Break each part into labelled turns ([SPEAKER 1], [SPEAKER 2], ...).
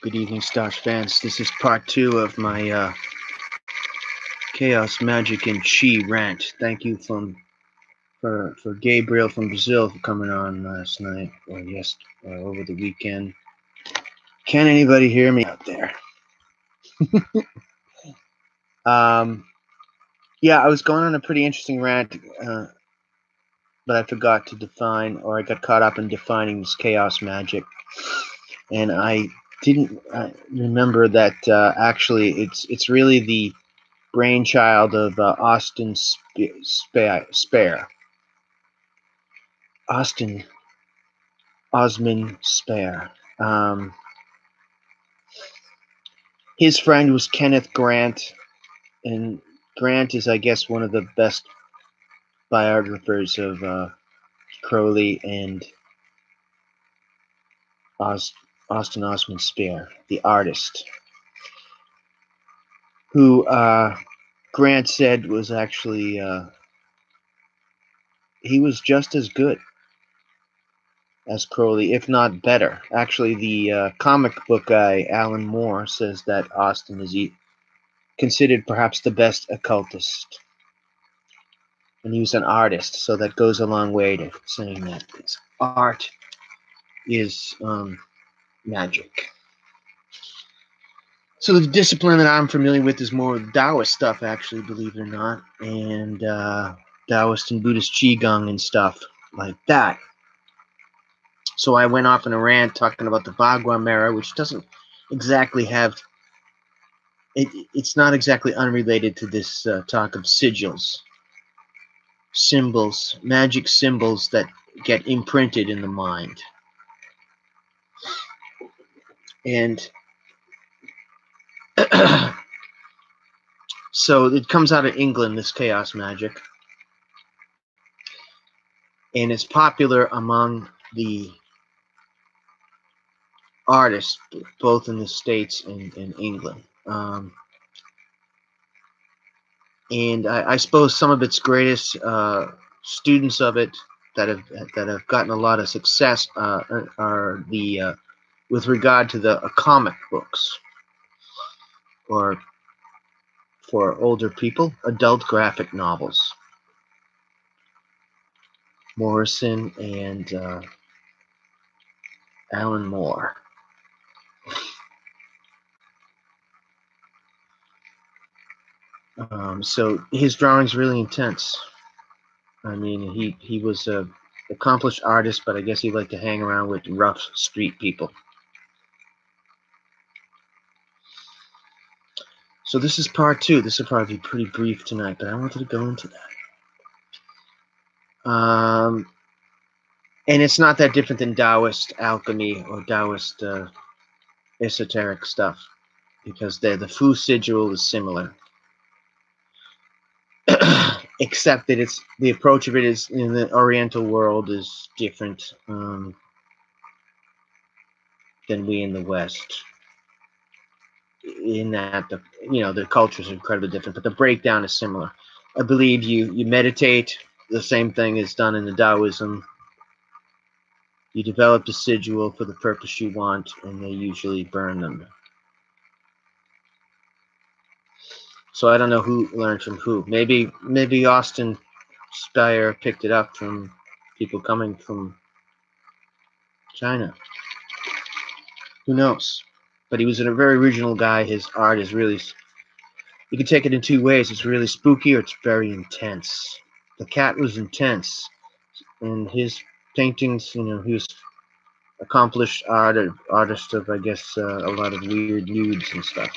[SPEAKER 1] Good evening, Stars fans. This is part 2 of my Chaos, Magic, and Chi rant. Thank you for Gabriel from Brazil for coming on last night or over the weekend. Can anybody hear me out there? Yeah, I was going on a pretty interesting rant, but I forgot to define, or I got caught up in defining this chaos magic, and I didn't remember that actually it's really the brainchild of Austin Spare. Austin Osman Spare. His friend was Kenneth Grant, and Grant is, I guess, one of the best biographers of Crowley and Austin Osman Spare, the artist, who Grant said was actually he was just as good as Crowley, if not better. Actually, the comic book guy, Alan Moore, says that Austin is considered perhaps the best occultist. And he was an artist, so that goes a long way to saying that his art is magic. So the discipline that I'm familiar with is more Taoist stuff, actually, believe it or not, and Taoist and Buddhist Qigong and stuff like that. So I went off in a rant talking about the Bagua Mera, which doesn't exactly have... It's not exactly unrelated to this talk of sigils. Symbols, magic symbols that get imprinted in the mind. And so it comes out of England, this chaos magic. And it's popular among the artists, both in the States and in England. And I suppose some of its greatest students of it that have gotten a lot of success are the with regard to the comic books, or for older people, adult graphic novels. Morrison and Alan Moore. So his drawing's really intense. I mean, he was a accomplished artist, but I guess he liked to hang around with rough street people. So this is part 2. This will probably be pretty brief tonight, but I wanted to go into that. And it's not that different than Taoist alchemy or Taoist esoteric stuff, because the Fu sigil is similar. Except that the approach of it is in the Oriental world is different than we in the West. In that the cultures are incredibly different, but the breakdown is similar. I believe you meditate. The same thing is done in the Taoism. You develop a sigil for the purpose you want, and they usually burn them. So I don't know who learned from who. Maybe Austin Spire picked it up from people coming from China. Who knows? But he was a very original guy. His art is really... You can take it in two ways. It's really spooky, or it's very intense. The cat was intense. And his paintings, he was accomplished artist of, I guess, a lot of weird nudes and stuff.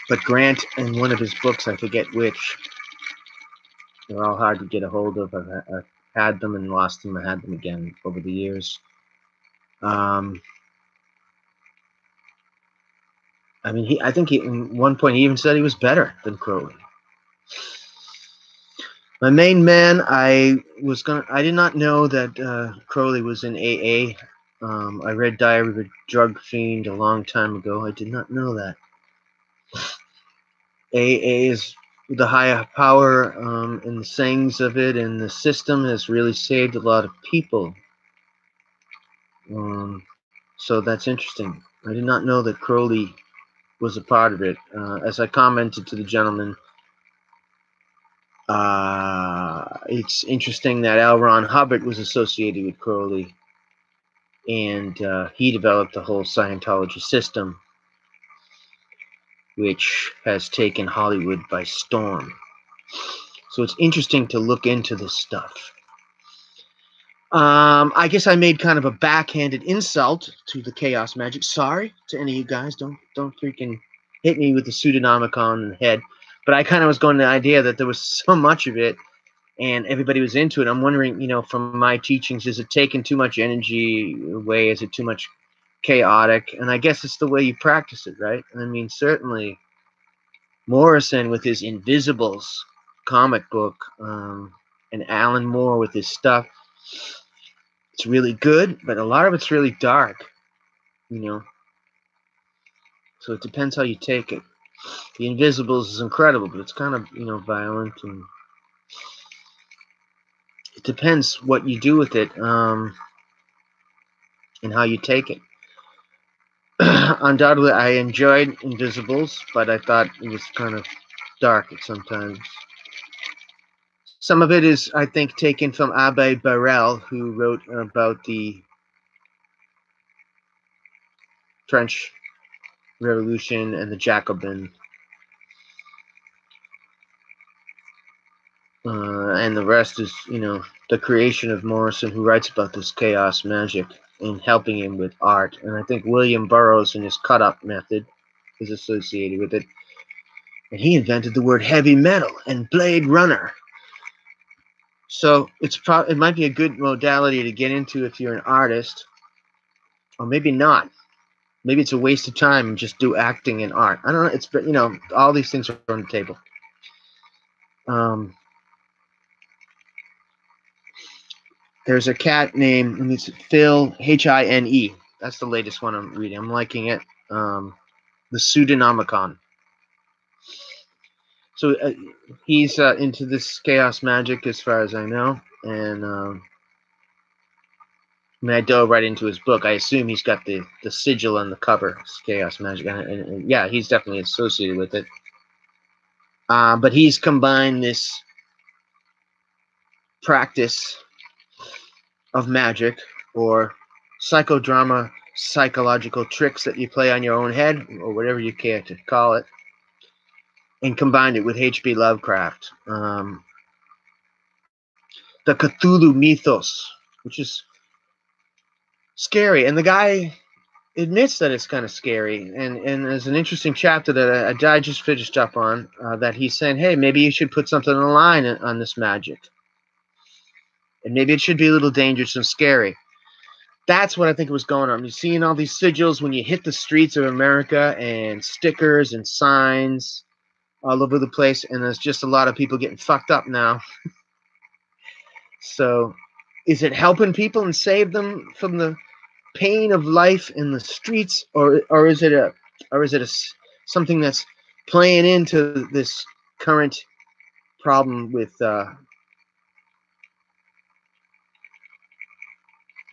[SPEAKER 1] But Grant, in one of his books, I forget which, they're all hard to get a hold of. I've had them and lost them. I had them again over the years. I mean, I think at one point he even said he was better than Crowley. My main man, I did not know that Crowley was in AA. I read Diary of a Drug Fiend a long time ago. I did not know that. AA is the higher power, and the sayings of it and the system has really saved a lot of people. So that's interesting. I did not know that Crowley was a part of it. As I commented to the gentleman, it's interesting that L. Ron Hubbard was associated with Crowley, and he developed the whole Scientology system, which has taken Hollywood by storm. So it's interesting to look into this stuff. I guess I made kind of a backhanded insult to the chaos magic. Sorry to any of you guys. Don't freaking hit me with the Pseudonomicon in the head. But I kind of was going to the idea that there was so much of it and everybody was into it. I'm wondering, you know, from my teachings, is it taking too much energy away? Is it too much chaotic? And I guess it's the way you practice it, right? I mean, certainly Morrison with his Invisibles comic book, and Alan Moore with his stuff, it's really good, but a lot of it's really dark, you know. So it depends how you take it. The Invisibles is incredible, but it's kind of, you know, violent, and it depends what you do with it, and how you take it. Undoubtedly, I enjoyed Invisibles, but I thought it was kind of dark at sometimes. Some of it is, I think, taken from Abbe Barrel, who wrote about the French Revolution and the Jacobin. And the rest is, you know, the creation of Morrison, who writes about this chaos magic and helping him with art. And I think William Burroughs and his cut-up method is associated with it. And he invented the word heavy metal and Blade Runner. So it might be a good modality to get into if you're an artist, or maybe not. Maybe it's a waste of time and just do acting and art. I don't know. It's, you know, all these things are on the table. There's a cat named, let me see, Phil, Hine. That's the latest one I'm reading. I'm liking it. The Pseudonomicon. So he's into this chaos magic, as far as I know, and I mean, I dove right into his book. I assume he's got the sigil on the cover, chaos magic, and yeah, he's definitely associated with it. But he's combined this practice of magic, or psychodrama, psychological tricks that you play on your own head, or whatever you care to call it, and combined it with H.P. Lovecraft. The Cthulhu mythos, which is scary, and the guy admits that it's kind of scary. And there's an interesting chapter that I just finished up on, that he's saying, hey, maybe you should put something on the line on this magic, and maybe it should be a little dangerous and scary. That's what I think was going on. You're seeing all these sigils when you hit the streets of America, and stickers and signs all over the place, and there's just a lot of people getting fucked up now. So is it helping people and save them from the pain of life in the streets, or is it something that's playing into this current problem with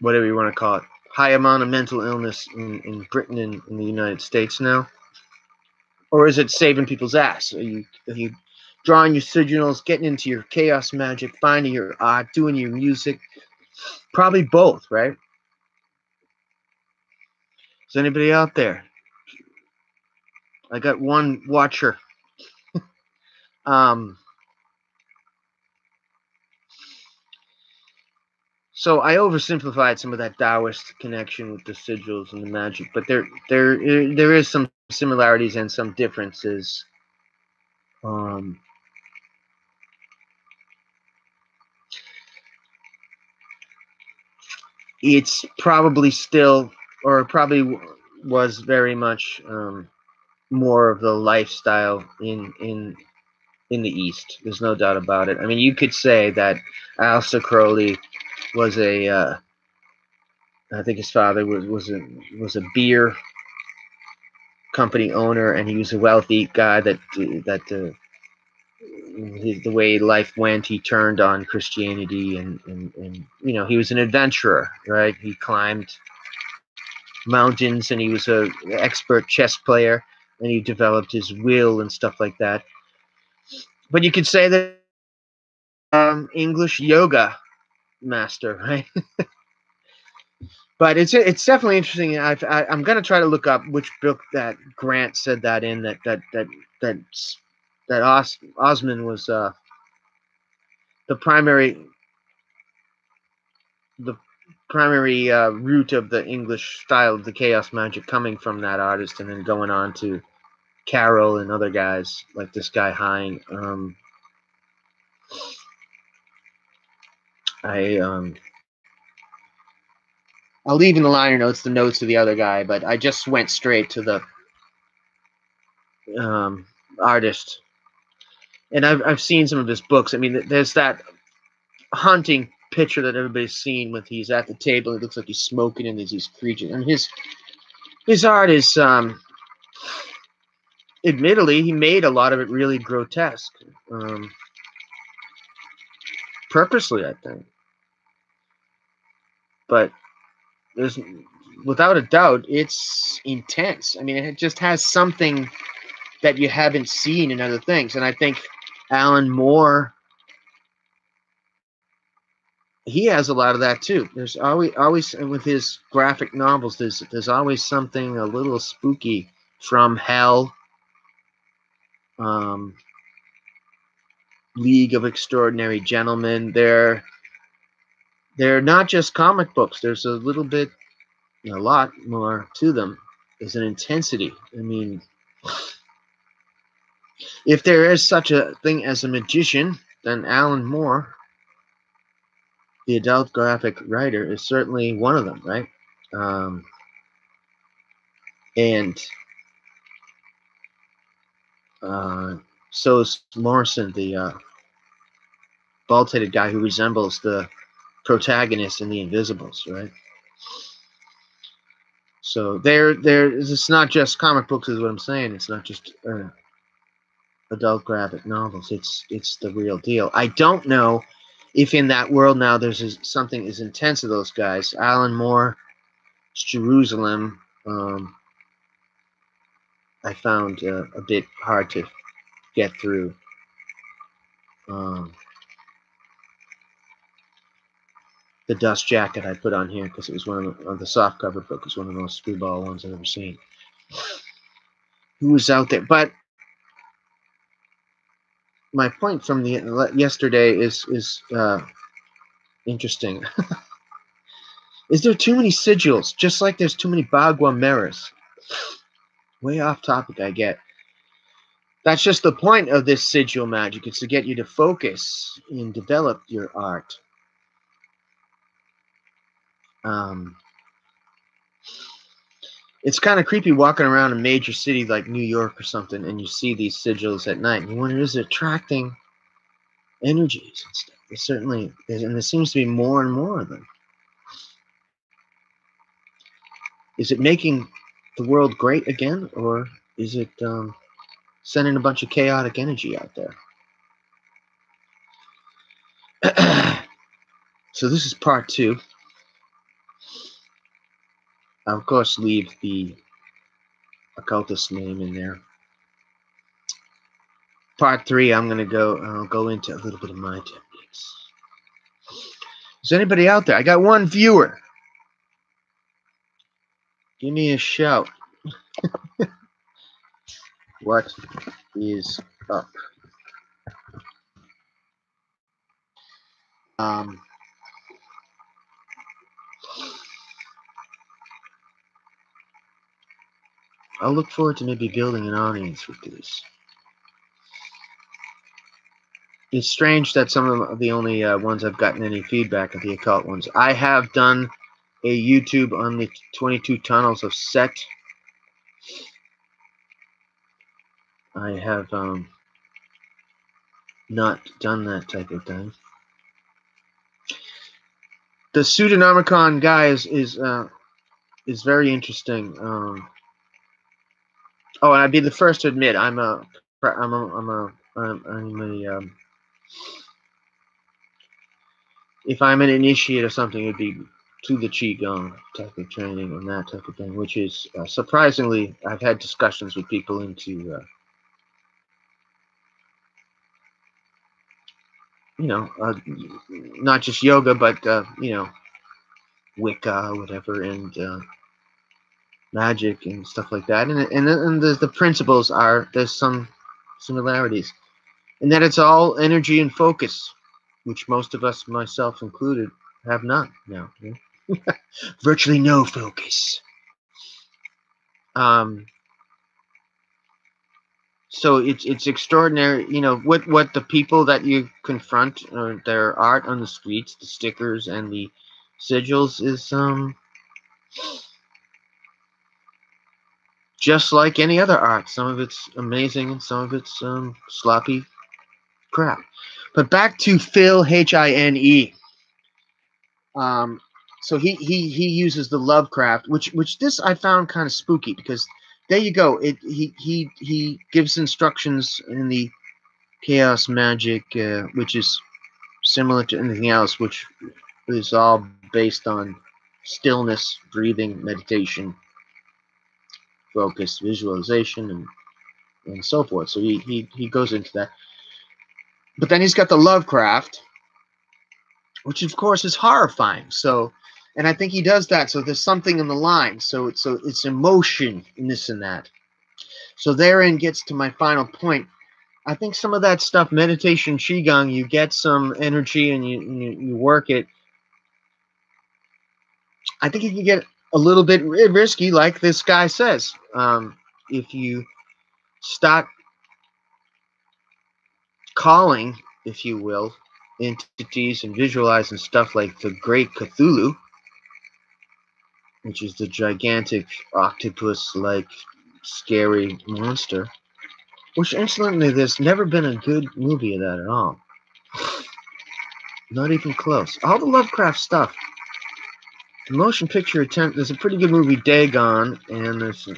[SPEAKER 1] whatever you want to call it, high amount of mental illness in Britain and in the United States now? Or is it saving people's ass? Are you drawing your sigils, getting into your chaos magic, finding your art, doing your music? Probably both, right? Is anybody out there? I got one watcher. So I oversimplified some of that Taoist connection with the sigils and the magic, but there is some similarities and some differences. It's probably still, or probably was very much more of the lifestyle in the East. There's no doubt about it. I mean, you could say that Aleister Crowley was a I think his father was a beer company owner, and he was a wealthy guy that the way life went, he turned on Christianity, and you know, he was an adventurer, right? He climbed mountains, and he was an expert chess player, and he developed his will and stuff like that. But you could say that English yoga master, right? But it's definitely interesting. I'm going to try to look up which book that Grant said that in, that Osman was the primary root of the English style of the chaos magic coming from that artist, and then going on to Carroll and other guys like this guy Hine. I'll leave in the liner notes the notes of the other guy, but I just went straight to the artist, and I've seen some of his books. I mean, there's that haunting picture that everybody's seen when he's at the table. It looks like he's smoking, and there's these creatures. And his art is, admittedly, he made a lot of it really grotesque, purposely, I think. But there's, without a doubt, it's intense. I mean, it just has something that you haven't seen in other things. And I think Alan Moore, he has a lot of that too. There's always with his graphic novels, there's always something a little spooky. From Hell, League of Extraordinary Gentlemen. They're not just comic books. There's a lot more to them. There's an intensity. I mean, if there is such a thing as a magician, then Alan Moore, the adult graphic writer, is certainly one of them, right? And so is Morrison, the bald-headed guy who resembles the protagonist in The Invisibles, right? So it's not just comic books, is what I'm saying. It's not just adult graphic novels. It's the real deal. I don't know if in that world now there's something as intense as those guys. Alan Moore, Jerusalem, I found a bit hard to get through. The Dust Jacket I put on here because it was one of the softcover book. Is one of the most screwball ones I've ever seen. Who was out there? But my point from the yesterday is interesting. Is there too many sigils? Just like there's too many Bagua mirrors. Way off topic, I get. That's just the point of this sigil magic. It's to get you to focus and develop your art. It's kind of creepy walking around a major city like New York or something, and you see these sigils at night, and you wonder, is it attracting energies and stuff? It certainly is, and there seems to be more and more of them. Is it making the world great again, or is it sending a bunch of chaotic energy out there? So this is part 2. I'll, of course, leave the occultist name in there. Part 3, I'm going to go into a little bit of my techniques. Is anybody out there? I got one viewer. Give me a shout. What is up? I'll look forward to maybe building an audience with this. It's strange that some of the only ones I've gotten any feedback are the occult ones. I have done a YouTube on the 22 tunnels of Set. I have not done that type of thing. The Pseudonomicon guy is very interesting. Oh, and I'd be the first to admit if I'm an initiate or something, it'd be to the Qigong type of training and that type of thing, which is surprisingly, I've had discussions with people into, you know, not just yoga, but, you know, Wicca, whatever, and magic and stuff like that. And the principles are, there's some similarities. And that it's all energy and focus, which most of us, myself included, have not now. Yeah? Virtually no focus. So it's extraordinary, you know, what the people that you confront, or their art on the streets, the stickers and the sigils, is just like any other art. Some of it's amazing and some of it's sloppy crap. But back to Phil, Hine. So he uses the Lovecraft, which this I found kind of spooky, because there you go. He gives instructions in the chaos magic, which is similar to anything else, which is all based on stillness, breathing, meditation, focus, visualization, and so forth. So he goes into that. But then he's got the Lovecraft, which of course is horrifying. So, and I think he does that. So there's something in the line. So it's emotion in this and that. So therein gets to my final point. I think some of that stuff, meditation, qigong, you get some energy and you work it. I think you can get a little bit risky, like this guy says. If you start calling, if you will, entities and visualizing stuff like the Great Cthulhu, which is the gigantic octopus-like scary monster, which incidentally, there's never been a good movie of that at all. Not even close. All the Lovecraft stuff. The motion picture attempt, there's a pretty good movie, Dagon, and there's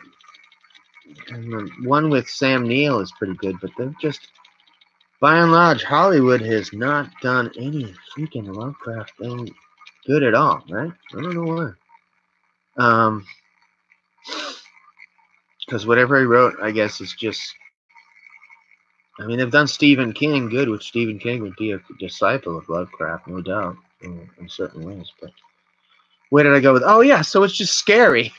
[SPEAKER 1] and the one with Sam Neill is pretty good, but they're just, by and large, Hollywood has not done any freaking Lovecraft thing good at all, right? I don't know why. Because whatever he wrote, I guess, is just, I mean, they've done Stephen King good, which Stephen King would be a disciple of Lovecraft, no doubt, in certain ways. But where did I go with? Oh, yeah, so it's just scary.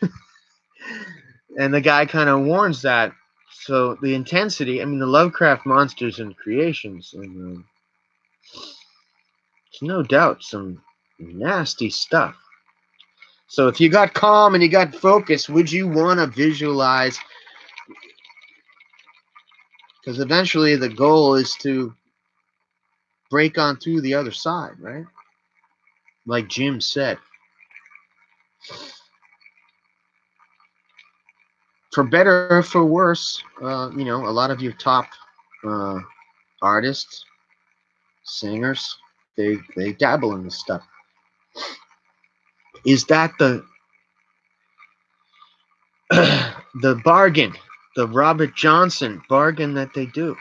[SPEAKER 1] And the guy kind of warns that. So the intensity, I mean, the Lovecraft monsters and creations, and there's no doubt some nasty stuff. So if you got calm and you got focus, would you want to visualize? Because eventually the goal is to break on through the other side, right? Like Jim said. For better or for worse, you know, a lot of your top artists, singers, they dabble in this stuff. Is that the the bargain, the Robert Johnson bargain that they do?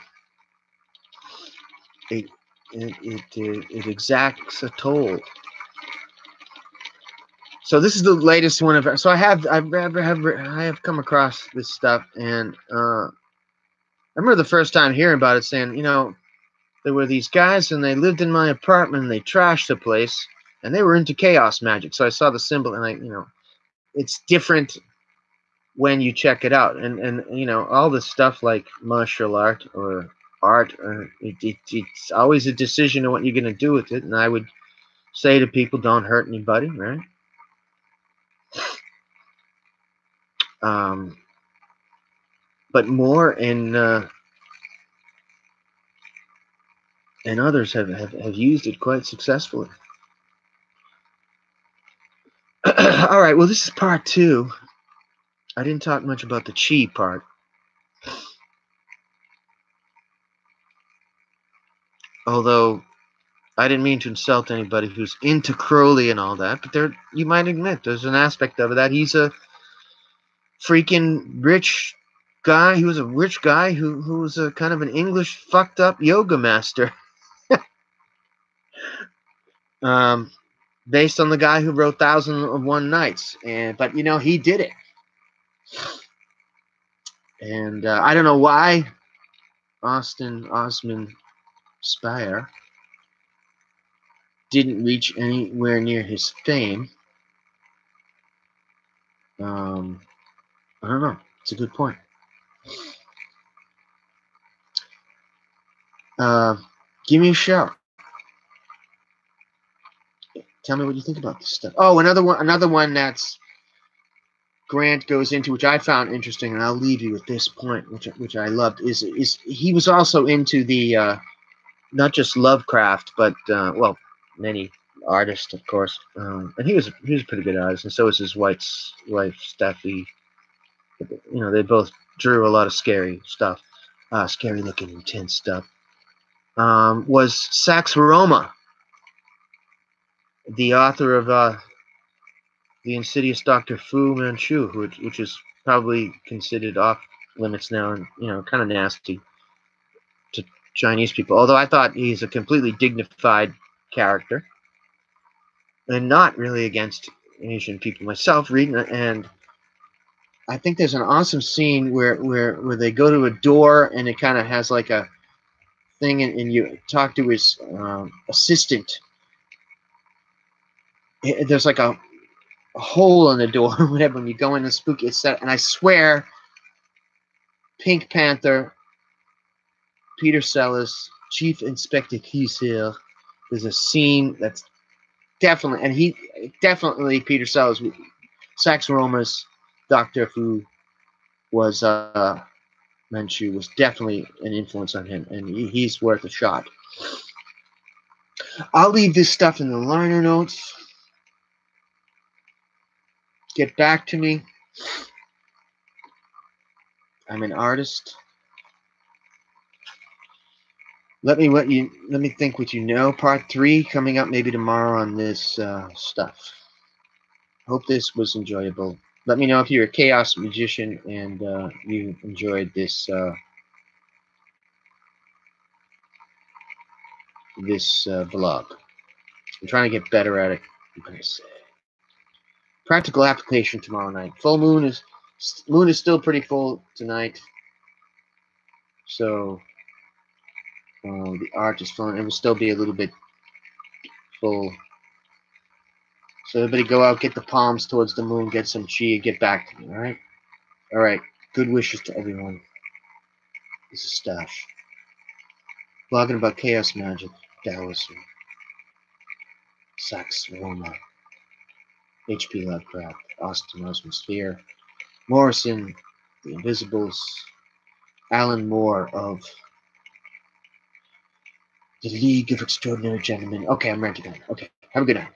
[SPEAKER 1] It exacts a toll. So this is the latest one of. So I have come across this stuff, and I remember the first time hearing about it, saying, you know, there were these guys, and they lived in my apartment, and they trashed the place, and they were into chaos magic. So I saw the symbol, and you know, it's different when you check it out, and you know, all this stuff like martial art or art, or it's always a decision of what you're going to do with it. And I would say to people, don't hurt anybody, right? But more and others have used it quite successfully. All right, well, this is part 2. I didn't talk much about the chi part. Although I didn't mean to insult anybody who's into Crowley and all that, but there, you might admit there's an aspect of it that he's a freaking rich guy. He was a rich guy who was a kind of an English fucked up yoga master. based on the guy who wrote *1001 Nights. But you know, he did it. And I don't know why Austin Osman Spare didn't reach anywhere near his fame. I don't know. It's a good point. Give me a shout. Tell me what you think about this stuff. Oh, another one that's Grant goes into, which I found interesting, and I'll leave you with this point, which I loved, is he was also into the not just Lovecraft, but well, many artists, of course, and he was a pretty good artist, and so was his wife Steffi. You know, they both drew a lot of scary stuff, scary looking, intense stuff. Was Sax Roma, the author of the insidious Dr. Fu Manchu, which is probably considered off limits now, and you know, kind of nasty to Chinese people. Although I thought he's a completely dignified character, and not really against Asian people myself reading it. And I think there's an awesome scene where they go to a door, and it kind of has like a thing, and you talk to his assistant. There's like a hole in the door or whatever when you go in the spooky set, and I swear Pink Panther, Peter Sellers, Chief Inspector Clouseau, there's a scene that's definitely, and he definitely, Peter Sellers, Sax Roma's Dr. Fu was Manchu was definitely an influence on him, and he's worth a shot. I'll leave this stuff in the liner notes. Get back to me. I'm an artist. Let me think what you know. Part 3 coming up maybe tomorrow on this stuff. Hope this was enjoyable. Let me know if you're a chaos magician and you enjoyed this blog. I'm trying to get better at it. I'm gonna say practical application tomorrow night. Full moon is still pretty full tonight, so the art is fun. It will still be a little bit full. So everybody go out, get the palms towards the moon, get some chi, and get back to me. All right. All right. Good wishes to everyone. This is Stash. Blogging about chaos magic, Taoism, Sax Roma, H.P. Lovecraft, Austin Osman Spare, Morrison, The Invisibles, Allan Moore of the League of Extraordinary Gentlemen. Okay, I'm ready to go. Okay, have a good night.